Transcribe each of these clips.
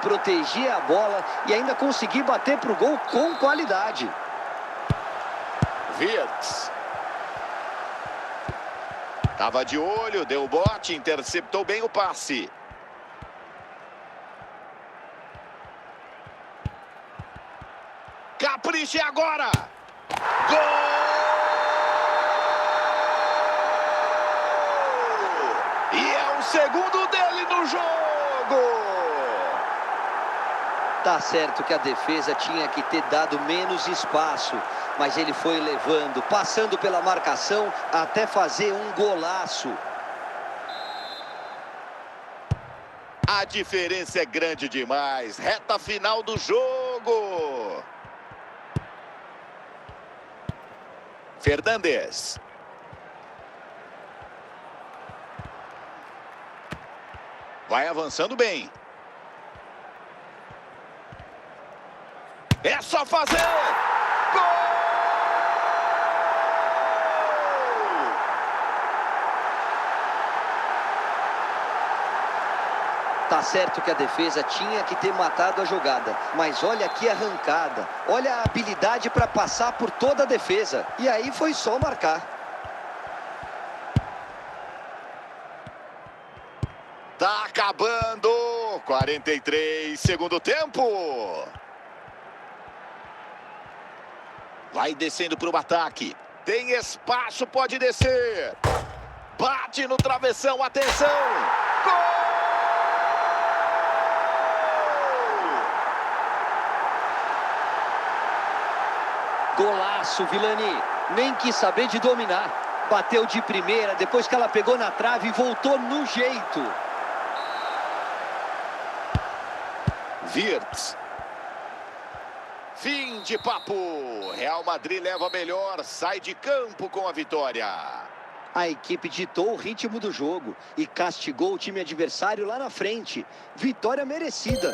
Protegia a bola e ainda conseguir bater pro gol com qualidade. Wirtz. Tava de olho, deu o bote, interceptou bem o passe. Capriche agora! Gol! E é o segundo dele no jogo! Tá certo que a defesa tinha que ter dado menos espaço, mas ele foi levando, passando pela marcação até fazer um golaço. A diferença é grande demais. Reta final do jogo. Fernandes. Vai avançando bem. É só fazer! Gol! Tá certo que a defesa tinha que ter matado a jogada, mas olha aqui a arrancada, olha a habilidade para passar por toda a defesa. E aí foi só marcar. Tá acabando! 43, segundo tempo. Vai descendo para o ataque. Tem espaço, pode descer. Bate no travessão, atenção! Gol! Golaço, Vilani. Nem quis saber de dominar. Bateu de primeira, depois que ela pegou na trave e voltou no jeito. Wirtz. Fim de papo. Real Madrid leva a melhor, sai de campo com a vitória. A equipe ditou o ritmo do jogo e castigou o time adversário lá na frente. Vitória merecida.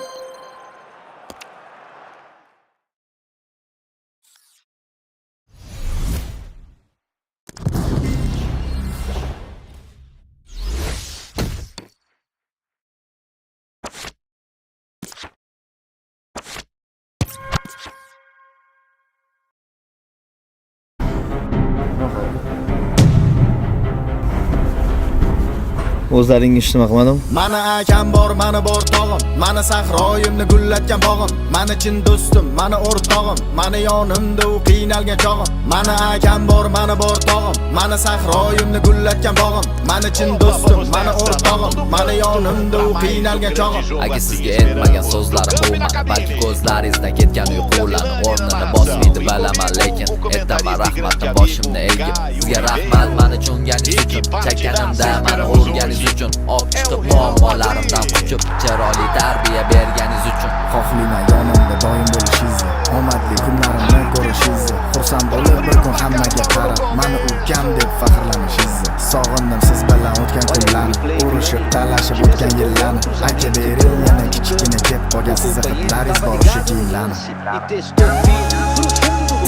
O'zlaringiz nima qilmadim? Mana akam bor, mana bor tog'im, mana sahroyimni gullatgan bog'im, mana chin do'stim, mana o'rtog'im, mana yonimda u qiynalgan chog'im. Mana akam bor, mana bor tog'im, mana sahroyimni gullatgan bog'im, mana chin do'stim, mana o'rtog'im, mana yonimda u qiynalgan chog'im. Agar sizga aytmagan so'zlarim bo'lmadi, balki ko'zlaringizdan ketgan uyqularni o'rnini bosmaydi bilaman, lekin aytaman rahmatim boshimni egib. Sizga rahmat mani cho'nganingiz uchun, chakkanimda mani urganingiz uchun, olib chiqib muammolarimdan quchib, chiroyli tarbiya berganingiz uchun. Xohlayman yonimda doim bo'lishingizni, omadli kunlarimni ko'rishingizni, xursand bo'lib bir kun hammaga qarab, mani ukam deb faxrlanishingizni. Sog'indim siz bilan o'tgan kunlarni, urushib, talashib o'tgan yillarni. Aka bering yana kichikina kep qolgan siz hidlaringiz bor o'sha kiyimlarni.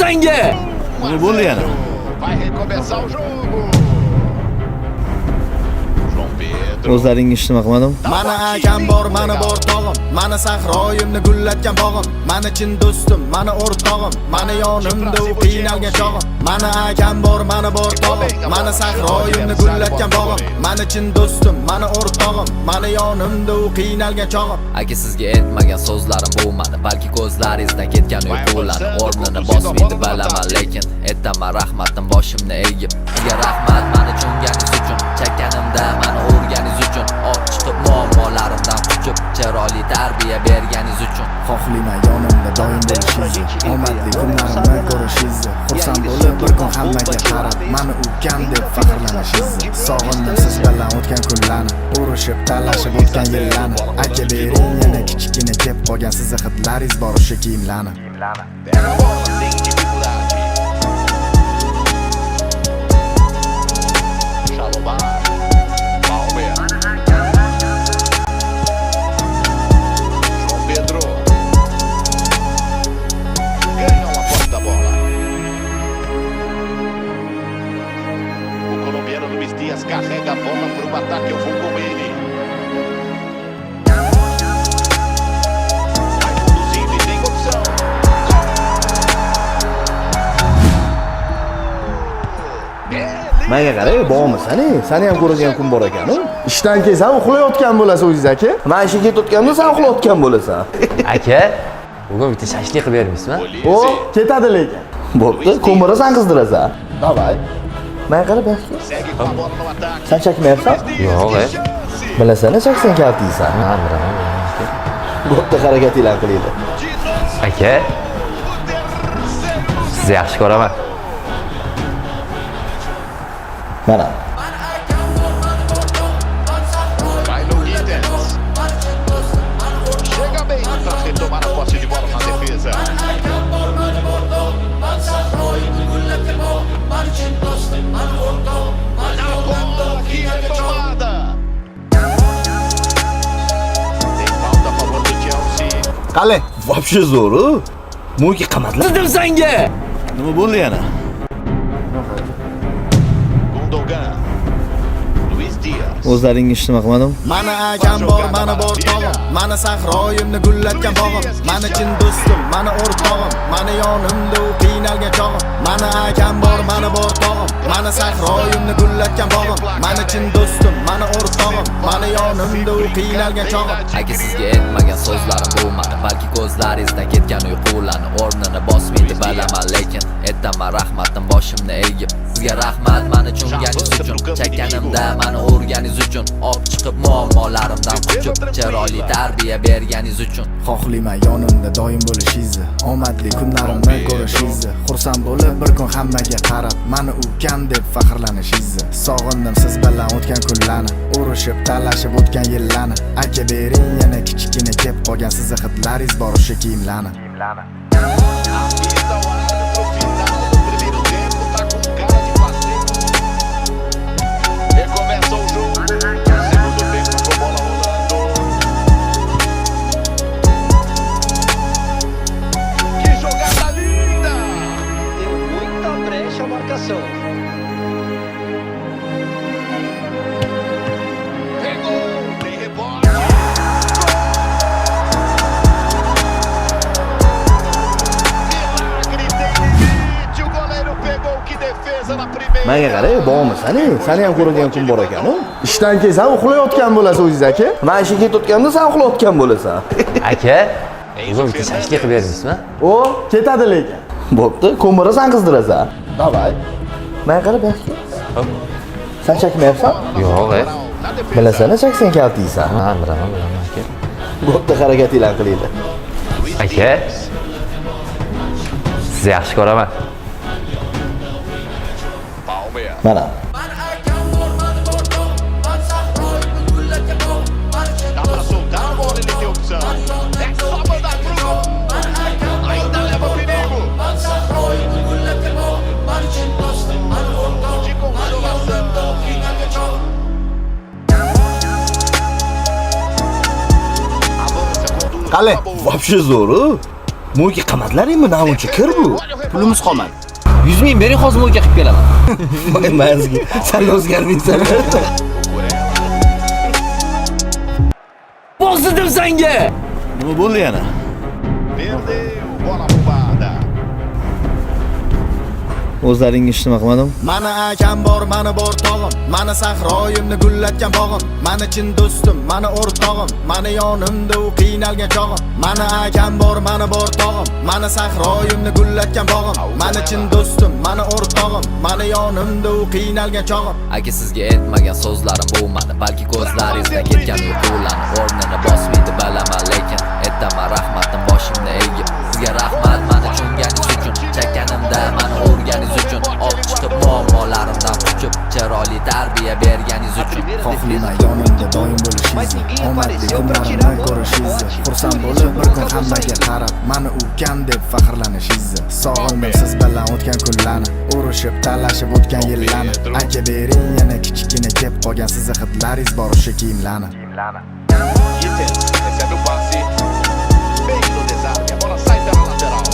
Sangue! Nima bo'ldi yana? Vai recomeçar o jogo. João Pedro. O'zlaringiz nima qilmadim? Mana akam bor, mana bor tog'im, mana sahroyimni gullatgan bog'im, mana chin do'stim, mana o'rtog'im, mana yonimda u qiynalgan chog'im. Mana akam bor, mana bor tog'im, mana sahroyimni gullatgan bog'im, mana chin do'stim, mana o'rtog'im, mana yonimda u qiynalgan chog'im. Agar sizga aytmagan so'zlarim bo'lmadi, balki ko'zlaringizdan ketgan uyqularni o'rnini bosmaydi bilaman, lekin aytaman rahmatim boshimni egib. Sizga rahmat mani cho'nganingiz uchun, chakkanimda mani urganingiz uchun, olib chiqib muammolarimdan quchib, chiroyli tarbiya berganingiz uchun. Xohlayman yonimda doim bo'lishingizni, omadli kunlarimni ko'rishingizni, xursand bo'lib bir kun hammaga qarab, mani ukam deb faxrlanishingizni. Sog'indim siz bilan o'tgan kunlarni, urushib, talashib o'tgan yillarni. Aka bering yana kichikina kep qolgan siz hidlaringiz bor o'sha kiyimlarni. Pega a bola, tem dificuldade. Chalobah. Palmer. João Pedro. Ganham a posse da bola. O colombiano Luis Dias carrega a bola para o ataque. Eu vou com ele. Menga qara, bormisan-ey? Seni ham ko'radigan kun bor ekan-ku. Ishdan kelsan uxlayotgan bo'lasiz o'zingiz aka. Men ishga ketayotganda sen uxlayotgan bo'lasan. Aka, bugun bitta shashlik qilib bermaysizmi? O, ketadi lekin. Bo'pti, ko'mirasan, qizdirasan. Davay. Menga qara, bas. Segue com a bola no ataque. Sen chakmayapsan? Yo'q, Bilasan, chaksan kalt deysan. Ha, bilaman. Bo'pti, harakat e'lon qilaylik. Aka, sizni yaxshi ko'raman. Mana. Vai no Guedes. Chega bem para retomar a posse de bola na defesa. A bola aqui é tomada. Tem falta a favor do Chelsea. Qale. Вообще zo'r-ku. Mo'yki qamatlar. Sizdim senga. Nima bo'ldi yana? Gundogan. Luis Diaz. O'zlaringiz nima qilmadim? Mana akam bor, mana bor tog'im. Mana sahroyimni gullatgan bog'im. Mana chin do'stim, mana o'rtog'im. Mana yonimda u qiynalgan chog'im. Mana akam bor, mana bor tog'im. Mana sahroyimni gullatgan bog'im. Mana chin do'stim, mana o'rtog'im. Mana yonimda u qiynalgan chog'im. Aka sizga aytmagan so'zlarim bo'lmadi, balki ko'zlaringizdan ketgan uyqularni o'rnini bosmaydi bilaman, lekin aytaman rahmatim boshimni egib. Sizga rahmat mani cho'nganingiz uchun, chakkanimda mani o'rganingiz uchun, olib chiqib muammolarimdan qochib, chiroyli tarbiya berganingiz uchun. Xohlayman yonimda doim bo'lishingizni, omadli kunlarimni ko'rishingizni, xursand bo'lib bir kun hammaga qarab, mani ukam deb faxrlanishingizni. Sog'indim siz bilan o'tgan kunlarni, urushib, talashib o'tgan yillarni. Aka bering yana kichikina kep qolgan sizni hidlaringiz bor o'sha kiyimlarni. Apita o árbitro final do primeiro tempo, tá com cara de passeio. Recomeça o jogo. Segundo tempo com bola rolando. Que jogada linda! Deu muita brecha a marcação. Pegou, tem rebote. Milagre tem limite. O goleiro pegou, que defesa na primeira. Menga qara, bormisan-ey? Seni ham ko'radigan kun bor ekan-ku. Ishdan kelsan uxlayotgan bo'lasiz o'zingiz aka. Men ishga ketayotganda sen uxlayotgan bo'lasan. Aka, bugun bitta shashlik qilib bermaysizmi? O, ketadi lekin. Bo'pti, ko'mirasan, qizdirasan. Davay. Menga qara, bas. Sen chakmayapsan? Yo'q, Na defesa. Bilasan, chaksan kalt deysan. ha, bilaman aka. Bo'pti, harakat e'lon qilaylik. Aka, sizni yaxshi ko'raman. Palmer. Mana. Dá pra soltar a bola, ele tem opção. É só mandar pro gol. Ainda leva perigo. De consolação. Avança quando o Qale. Вообще zo'r-ku. Mo'yki qamatlaringmi namuncha kir bu? Pulimiz qolmadi. 100 ming bering, hozir mo'yga qilib kelaman. Voy mazgi. Sen o'zgarmaysan. Bosdim senga. Nima bo'ldi yana? Perdeu, bola roubada. O'zlaringiz nima qilmadim? Mana akam bor, mana bor tog'im. Mana sahroyimni gullatgan bog'im. Mana chin do'stim, mana o'rtog'im. Mana yonimda u qiynalgan chog'im. Mana akam bor, mana bor tog'im. Mana sahroyimni gullatgan bog'im. Mana chin do'stim, mana o'rtog'im. Mana yonimda u qiynalgan chog'im. Aka sizga aytmagan so'zlarim bo'lmadi, balki ko'zlaringizdan ketgan uyqularni o'rnini bosmaydi bilaman, lekin aytaman rahmatim boshimni egib. Sizga rahmat mani cho'nganingiz uchun, chakkanimda mani o'rganingiz uchun, olib chiqib muammolarimdan qochib, chiroyli tarbiya berganingiz uchun. Xohlayman yonimda doim bo'lishingizni, omadli kunlarimni ko'rishingizni, xursand bo'lib bir kun hammaga qarab, mani ukam deb faxrlanishingizni. Sog'indim siz bilan o'tgan kunlarni, urushib, talashib o'tgan yillarni. Aka bering yana kichikina kep qolgan sizni hidlaringiz bor o'sha kiyimlarni. Gittens recebe o passe. Bem no desarme, a bola sai pela lateral.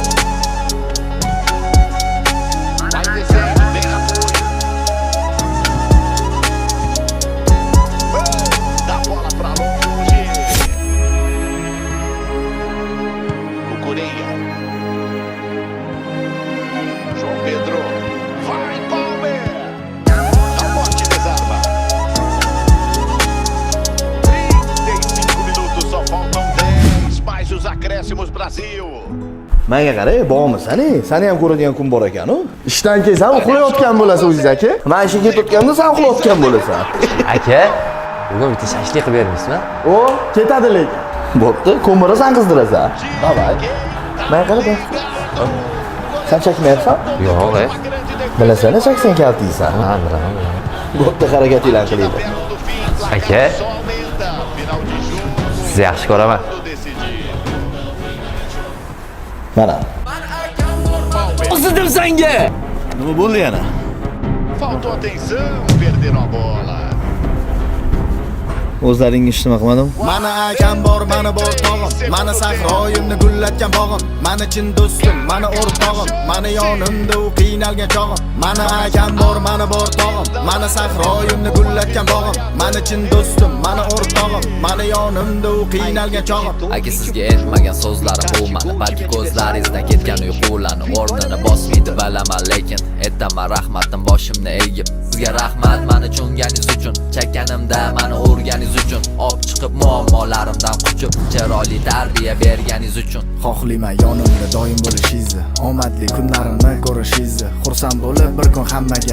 Vai descendo, vem apoio. Dá a bola pra longe. Cucureia. João Pedro. Vai, Palmer. agradecemos Brasil. Menga qara, bormisan, seni ham ko'radigan kun bor ekan-ku. Ishdan kelsan, uxlayotgan bo'lasan o'zingiz aka. Men ishga ketayotganda sen uxlayotgan bo'lasan. Aka, bugun bitta shashlik qilib bermaysizmi? O, ketadi lekin. Bo'pti, ko'mirasan, qizdirasan. Davay. Menga qara, bak. Sen chekmayapsan? Yo'q, Bilasan, cheksan kaltiysan. Ha, bilaman. Bo'pti, harakat e'lon qilaydi. Aka, sizni yaxshi ko'raman. Mana. O'zidim senga. Nima bo'ldi yana? Faltou atenção, perderam a bola. O'zlaringiz nima qilmadim? Mana akam bor, mana bor tog'im, mana sahroyimni gullatgan bog'im, mana chin do'stim, mana o'rtog'im, mana yonimda u qiynalgan chog'im. Mana akam bor, mana bor tog'im, mana sahroyimni gullatgan bog'im, mana chin do'stim, mana o'rtog'im, mana yonimda u qiynalgan chog'im. Aka sizga aytmagan so'zlarim bu mani, balki ko'zlaringizdan ketgan uyqularni o'rnini bosmaydi bilaman, lekin aytaman rahmatim boshimni egib. Sizga rahmat mani cho'nganingiz uchun, chekkanimda mani urganingiz uchun, olib chiqib muammolarimdan quchib, chiroyli tarbiya berganingiz uchun. Xohlayman yonimda doim bo'lishingizni, omadli kunlarimni ko'rishingizni. Xursand bo'lib bir kun hammaga